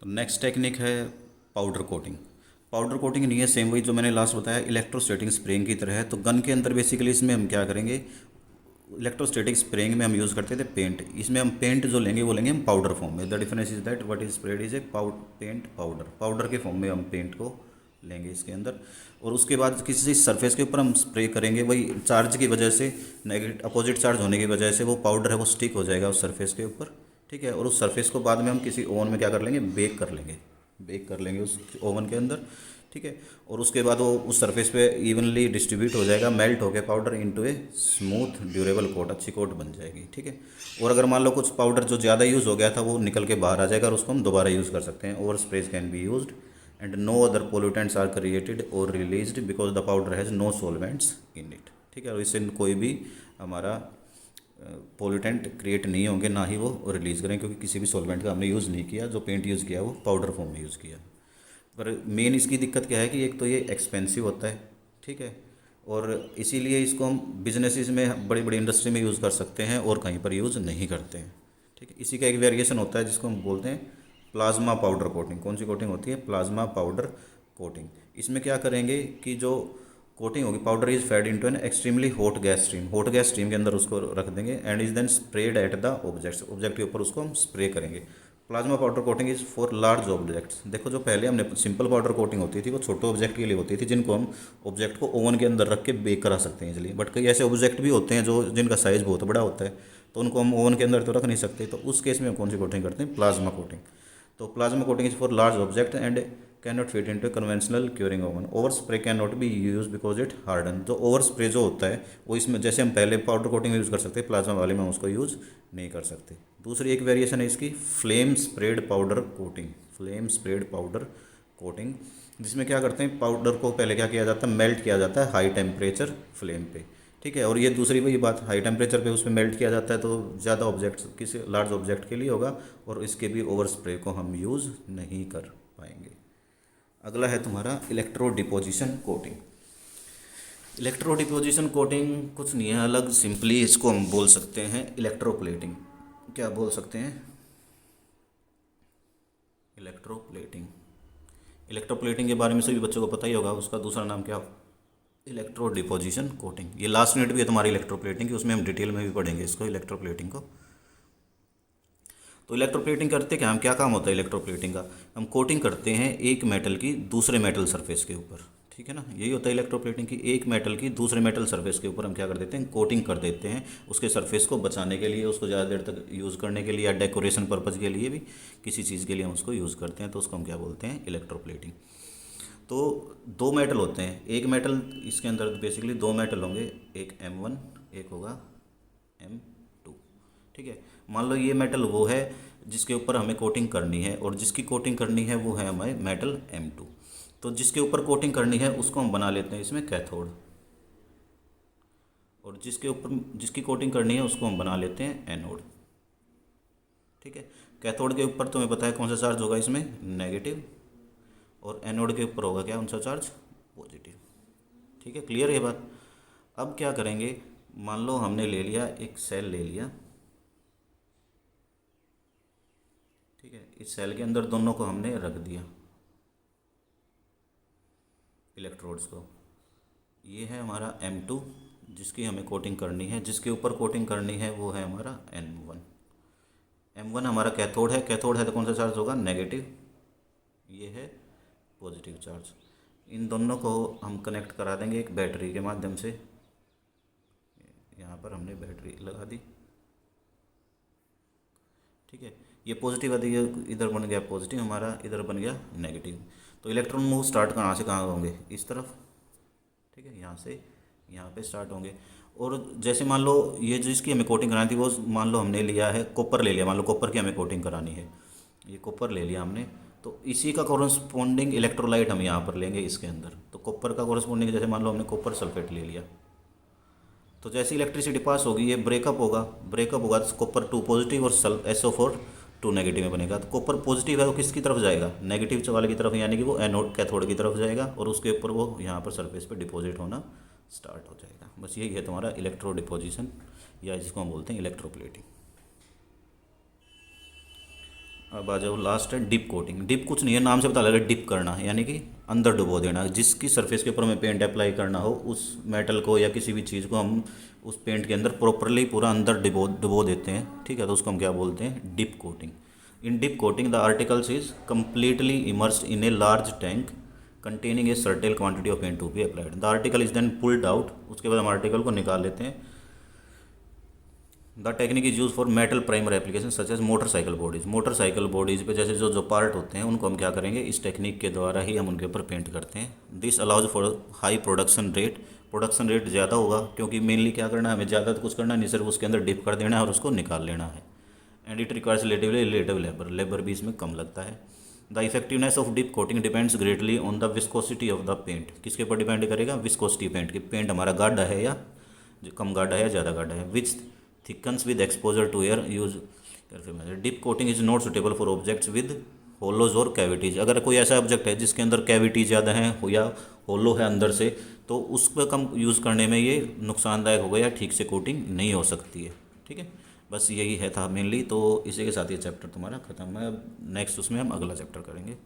Next technique है powder coating. Powder coating नहीं है, सेम वही जो मैंने लास्ट बताया इलेक्ट्रोस्टैटिक स्प्रेइंग की तरह है। तो गन के अंदर बेसिकली इसमें हम क्या करेंगे, इलेक्ट्रोस्टैटिक स्प्रेइंग में हम यूज़ करते थे पेंट। इसमें हम पेंट जो लेंगे वो लेंगे हम पाउडर फॉर्म में। The difference is that what is spread is a paint powder, powder के फॉर्म में हम पेंट को लेंगे इसके अंदर। और उसके बाद किसी सरफेस के ऊपर हम स्प्रे करेंगे, वही चार्ज की वजह से, नेगेटिव अपोजिट चार्ज होने की वजह से वो पाउडर है वो स्टिक हो जाएगा उस सरफेस के ऊपर। ठीक है, और उस सरफेस को बाद में हम किसी ओवन में क्या कर लेंगे, बेक कर लेंगे उस ओवन के अंदर। ठीक है, और उसके बाद वो उस सरफेस पे इवनली डिस्ट्रीब्यूट हो जाएगा, मेल्ट हो गया powder into a smooth durable coat, अच्छी कोट बन जाएगी। ठीक है, और अगर मान लो कुछ पाउडर जो ज़्यादा यूज़ हो गया था वो निकल के बाहर आ जाएगा और उसको हम दोबारा यूज़ कर सकते हैं। Oversprays can be used and no other pollutants are created और released because the powder has no solvents in it. ठीक है, और इससे कोई भी हमारा पोल्यूटेंट क्रिएट नहीं होंगे, ना ही वो रिलीज़ करें, क्योंकि किसी भी सॉल्वेंट का हमने यूज़ नहीं किया। जो पेंट यूज़ किया वो पाउडर फॉर्म में यूज़ किया। पर मेन इसकी दिक्कत क्या है कि एक तो ये एक्सपेंसिव होता है। ठीक है, और इसीलिए इसको हम बिजनेसिस में, बड़ी बड़ी इंडस्ट्री में यूज़ कर सकते हैं और कहीं पर यूज़ नहीं करते हैं। ठीक है, इसी का एक वेरिएशन होता है जिसको हम बोलते हैं प्लाज्मा पाउडर कोटिंग। कौन सी कोटिंग होती है, प्लाज्मा पाउडर कोटिंग। इसमें क्या करेंगे कि जो कोटिंग होगी, powder is fed into an extremely hot gas stream के अंदर उसको रख देंगे and is then spread at the object के ऊपर उसको हम स्प्रे करेंगे। Plasma powder coating is for large objects. देखो जो पहले हमने सिंपल पाउडर कोटिंग होती थी वो छोटे ऑब्जेक्ट के लिए होती थी, जिनको हम ऑब्जेक्ट को ओवन के अंदर रख के बेक करा सकते हैं इजली। बट कई ऐसे ऑब्जेक्ट भी होते हैं जो जिनका साइज़ बहुत बड़ा होता है, तो उनको हम ओवन के अंदर तो रख नहीं सकते। तो उस केस में हम कौन सी कोटिंग करते हैं, प्लाज्मा कोटिंग। तो plasma coating is for large object and can not fit into conventional curing oven. Over spray can not be use because it harden. जो ओवर स्प्रे जो होता है वो इसमें, जैसे हम पहले पाउडर कोटिंग में यूज़ कर सकते हैं, प्लाज्मा वाले में हम उसको यूज़ नहीं कर सकते। दूसरी एक वेरिएशन है इसकी flame spread powder coating. Flame spread powder coating, जिसमें क्या करते हैं, पाउडर को पहले क्या किया जाता है, मेल्ट किया जाता है हाई टेम्परेचर फ्लेम पे। ठीक है, और ये दूसरी वही बात, हाई टेम्परेचर पे उसमें मेल्ट किया जाता है तो ज़्यादा ऑब्जेक्ट, किसी लार्ज ऑब्जेक्ट के लिए होगा, और इसके भी ओवर स्प्रे को हम यूज़ नहीं कर पाएंगे। अगला है तुम्हारा electro deposition coating. Electro deposition coating कुछ नहीं है अलग, सिंपली इसको हम बोल सकते हैं इलेक्ट्रोप्लेटिंग। क्या बोल सकते हैं, इलेक्ट्रोप्लेटिंग। इलेक्ट्रोप्लेटिंग के बारे में सभी बच्चों को पता ही होगा, उसका दूसरा नाम क्या, इलेक्ट्रो डिपोजिशन कोटिंग। ये लास्ट यूनिट भी है तुम्हारी इलेक्ट्रोप्लेटिंग की, उसमें हम डिटेल में भी पढ़ेंगे इसको, इलेक्ट्रोप्लेटिंग को। तो इलेक्ट्रोप्लेटिंग करते क्या हम, क्या काम होता है इलेक्ट्रोप्लेटिंग का, हम कोटिंग करते हैं एक मेटल की दूसरे मेटल सरफेस के ऊपर। ठीक है ना, यही होता है इलेक्ट्रोप्लेटिंग की, एक मेटल की दूसरे मेटल सरफेस के ऊपर हम क्या कर देते हैं, कोटिंग कर देते हैं, उसके सरफेस को बचाने के लिए, उसको ज़्यादा देर तक यूज़ करने के लिए, या डेकोरेशन पर्पज़ के लिए भी, किसी चीज़ के लिए हम उसको यूज़ करते हैं, तो उसको हम क्या बोलते हैं, इलेक्ट्रोप्लेटिंग। तो दो मेटल होते हैं, एक मेटल, इसके अंदर बेसिकली दो मेटल होंगे, एक M1, एक होगा M2। ठीक है, मान लो ये मेटल वो है जिसके ऊपर हमें कोटिंग करनी है, और जिसकी कोटिंग करनी है वो है हमारे मेटल M2। तो जिसके ऊपर कोटिंग करनी है उसको हम बना लेते हैं इसमें कैथोड, और जिसके ऊपर, जिसकी कोटिंग करनी है उसको हम बना लेते हैं एनोड। ठीक है, कैथोड के ऊपर तुम्हें पता है कौन सा चार्ज होगा इसमें, नेगेटिव, और एनोड के ऊपर होगा क्या, कौन सा चार्ज, पॉजिटिव। ठीक है, क्लियर है ये बात। अब क्या करेंगे, मान लो हमने ले लिया एक सेल ले लिया। ठीक है, इस सेल के अंदर दोनों को हमने रख दिया, इलेक्ट्रोड्स को। ये है हमारा M2 जिसकी हमें कोटिंग करनी है, जिसके ऊपर कोटिंग करनी है वो है हमारा N1। M1 हमारा कैथोड है, कैथोड है तो कौन सा चार्ज होगा, नेगेटिव, ये है पॉजिटिव चार्ज। इन दोनों को हम कनेक्ट करा देंगे एक बैटरी के माध्यम से। यहाँ पर हमने बैटरी लगा दी। ठीक है, ये पॉजिटिव आदि, ये इधर बन गया पॉजिटिव हमारा, इधर बन गया नेगेटिव। तो इलेक्ट्रॉन मूव स्टार्ट कहाँ से कहाँ होंगे, इस तरफ। ठीक है, यहाँ से यहाँ पे स्टार्ट होंगे। और जैसे मान लो ये जिसकी हमें कोटिंग करानी थी वो, मान लो हमने लिया है कॉपर ले लिया, मान लो कॉपर की हमें कोटिंग करानी है, ये कॉपर ले लिया हमने। तो इसी का कॉरस्पॉन्डिंग इलेक्ट्रोलाइट हम यहाँ पर लेंगे इसके अंदर। तो कॉपर का कॉरस्पॉन्डिंग, जैसे मान लो हमने कॉपर सल्फेट ले लिया, तो जैसे इलेक्ट्रिसिटी पास होगी ये ब्रेकअप होगा तो कॉपर टू पॉजिटिव और SO4 टू नेगेटिव में बनेगा। तो कॉपर पॉजिटिव है वो किसकी तरफ जाएगा, नेगेटिव वाले की तरफ, यानी कि वो एनोड कैथोड की तरफ जाएगा, और उसके ऊपर वो यहाँ पर सरफेस पे डिपॉजिट होना स्टार्ट हो जाएगा। बस यही है तुम्हारा इलेक्ट्रो डिपोजिशन, या जिसको हम बोलते हैं इलेक्ट्रोप्लेटिंग। अब आ जाओ लास्ट है डिप कोटिंग। डिप कुछ नहीं है, नाम से पता लग रहा है डिप करना, यानी कि अंदर डुबो देना। जिसकी सरफेस के ऊपर हमें पेंट अप्लाई करना हो उस मेटल को या किसी भी चीज़ को हम उस पेंट के अंदर प्रॉपरली पूरा अंदर डुबो डुबो देते हैं, ठीक है। तो उसको हम क्या बोलते हैं, dip coating. In dip coating the articles is completely immersed in a large tank containing a certain quantity of paint to be applied. The article is then pulled out. उसके बाद हम आर्टिकल को निकाल लेते हैं। The technique is use for metal primer application such as motorcycle bodies. Motorcycle bodies पे जैसे जो जो पार्ट होते हैं उनको हम क्या करेंगे, इस टेक्निक के द्वारा ही हम उनके ऊपर पेंट करते हैं। This allows for high production rate. Production rate ज़्यादा होगा क्योंकि मेनली क्या करना है, हमें ज़्यादा तो कुछ करना नहीं, सिर्फ उसके अंदर डिप कर देना है और उसको निकाल लेना है। And it requires relative labour. Labour भी इसमें कम लगता है। The effectiveness of dip coating depends greatly on the viscosity of the paint. किसके ऊपर डिपेंड करेगा, विस्कोसिटी पेंट की। पेंट हमारा गाढ़ा है या कम गाढ़ा है या ज़्यादा गाढ़ा है। Which thickens with exposure to air use. Dip coating is not suitable for objects with hollows और कैविटीज। अगर कोई ऐसा ऑब्जेक्ट है जिसके अंदर कैविटी ज़्यादा है या होलो है अंदर से, तो उस पर कम यूज़ करने में ये नुकसानदायक होगा या ठीक से कोटिंग नहीं हो सकती है, ठीक है। बस यही है था मेनली। तो इसी के साथ ये चैप्टर तुम्हारा ख़त्म है। अब नेक्स्ट उसमें हम अगला चैप्टर करेंगे।